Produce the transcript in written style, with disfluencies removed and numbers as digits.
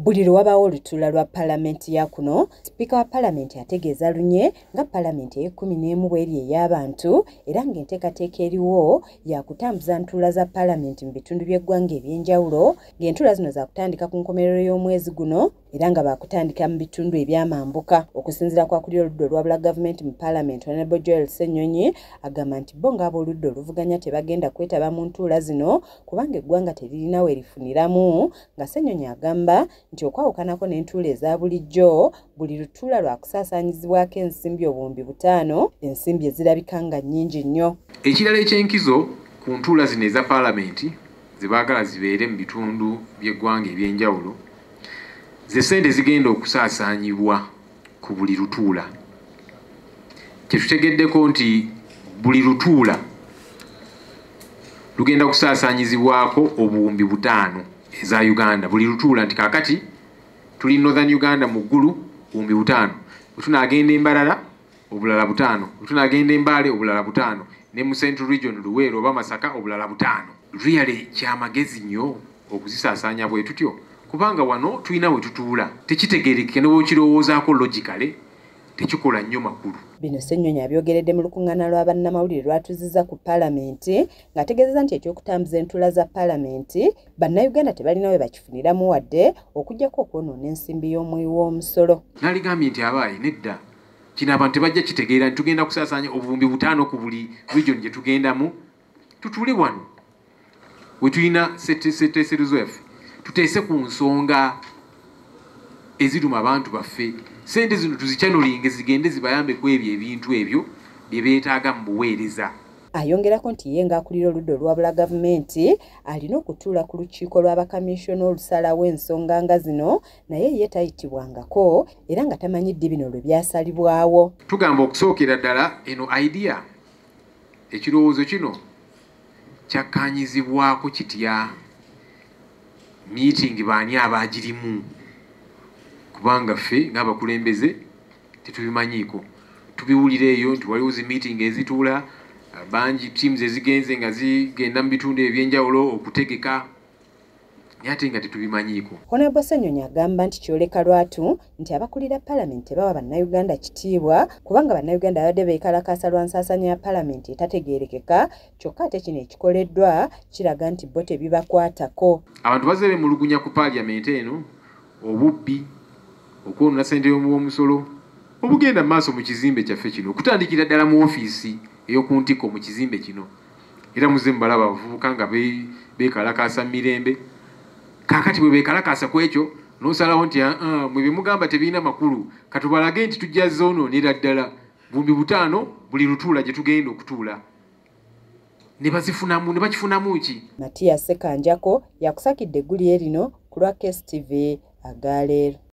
Buli lwabawo olutuula lwa Paalamenti ya kuno, Sipiika wa Paalamenti ategeeza lunye nga Paalamenti ey'e11 bw'eri ey'abantu era ng'enteekateeka eriwo ya kutambuza ntuula za Paalamenti mu bitundu by'eggwanga eby'enjawulo, ng'entuula zino za kutandika ku nkomerero y'omwezi guno era nga baakutandika mu bitundu eby'amambuka. Okusinziira kwa kuli oludda olwabula gavumenti mu Paalamenti, Honorable Joel Ssenyonyi agamba nti bo ng'ab'oludda oluvuganya tebagenda kwetaba mu ntuula zino kubanga eggwanga teririna we lifuniramu, nga Ssenyonyi agamba nti okwawukanako n'entuula eza bulijjo, buli lutuula lwa kusaasaanyizibwako ensimbi obuwumbi 5, ensimbi ezirabika nga nnyingi nnyo. Ekirala eky'enkizo ku ntuula zino eza Paalamenti ze baagala zibeere mu bitundu by'eggwanga eby'enjawulo, ze ssente zigenda okusaasaanyibwa ku buli lutuula. Kye tutegeddeko nti buli lutuula lugenda kusaasaanyizibwako obuwumbi 5 eza Uganda. Buli lutuula nti kaakati tuli Northern Uganda mu ggulu buwumbi 5, bwe tunaagenda Mbarara obulala 5, bwe tunaagenda Mbale obulala 5, ne mu Central Region Luweero oba Masaka obulala 5. Really kyamagezi nnyo okuzisaasaanya bwe tutyo kubanga wano tulina we tutuula tekitegeerekeka ne bw'okirowoozaako logically tekikola nnyo makulu. Bino Ssenyonyi abyogeredde mu lukuŋŋaana lwa bannamawulire lwatuzizza ku Paalamenti ng'ategeezezza nti ekyokutambuza entuula za Paalamenti bannayuganda tebalina we bakifuniramu wadde okuggyako okwonoona ensimbi y'omuwi w'omusolo. Naligambye nti abaayi nedda kino abantu tebajja kitegeera nti tugenda kusaasaanya obuwumbi 5 ku buli region gye tugendamu. Tutuule wano we tulina setteeserezo yaffe tuteese ku nsonga eziruma abantu baffe. Sente zino tuzicanolinge zigende zibayambe ku ebyo ebintu ebyo bye beetaaga mu buweereza. Ayongerako nti ye ng'akulira oludda olwabula gavumenti alina okutuula ku lukiiko lw'abakamisiyona olusalawo ensonga nga zino, naye ye tayitibwangako era nga tamanyi ddi bino lwe byasalibwawo. Tugamba okusookera ddala eno idea, ekirowoozo kino kyakkaanyizibwako kitya meeting baani abaagirimu, kubanga ffe ng'abakulembeze tetubimanyiiko. Tubiwulira eyo nti waliwo zi meeting ezituula bangi teams ezigenze nga zigenda mu bitundu eby'enjawulo okutegeka, naye ate nga tetubimanyiiko. Honorable Ssenyonyi agamba nti kyoleka lwatu nti abakulira Paalamenti tebawa bannayuganda kitiibwa kubanga bannayuganda babadde beekalakaasa lwa nsaasaanya ya Paalamenti etategeerekeka, kyokka ate kino ekikoleddwa kiraga nti bo tebibakwatako. Abantu bazze beemulugunya ku Paalamenti eno obubbi, okwonoona ssente y'omusolo obugenda mu maaso mu kizimbe kyaffe kino, okutandikira ddala mu ofiisi ey'oku ntikko mu kizimbe kino. Era muzze mubalaba abavubuka nga beekalakaasa mu mirembe. Kaakati bwe beekalakaasa ku ekyo n'osalawo nti mwe bye mugamba tebiina makulu, katubalage nti tujja zoonoonera ddala buwumbi 5 buli lutuula gye tugenda okutuula. Ne bakifunamu ki? Matias Ssekanjako yakusakidde eggulire lino ku lwa KSTV Agaleero.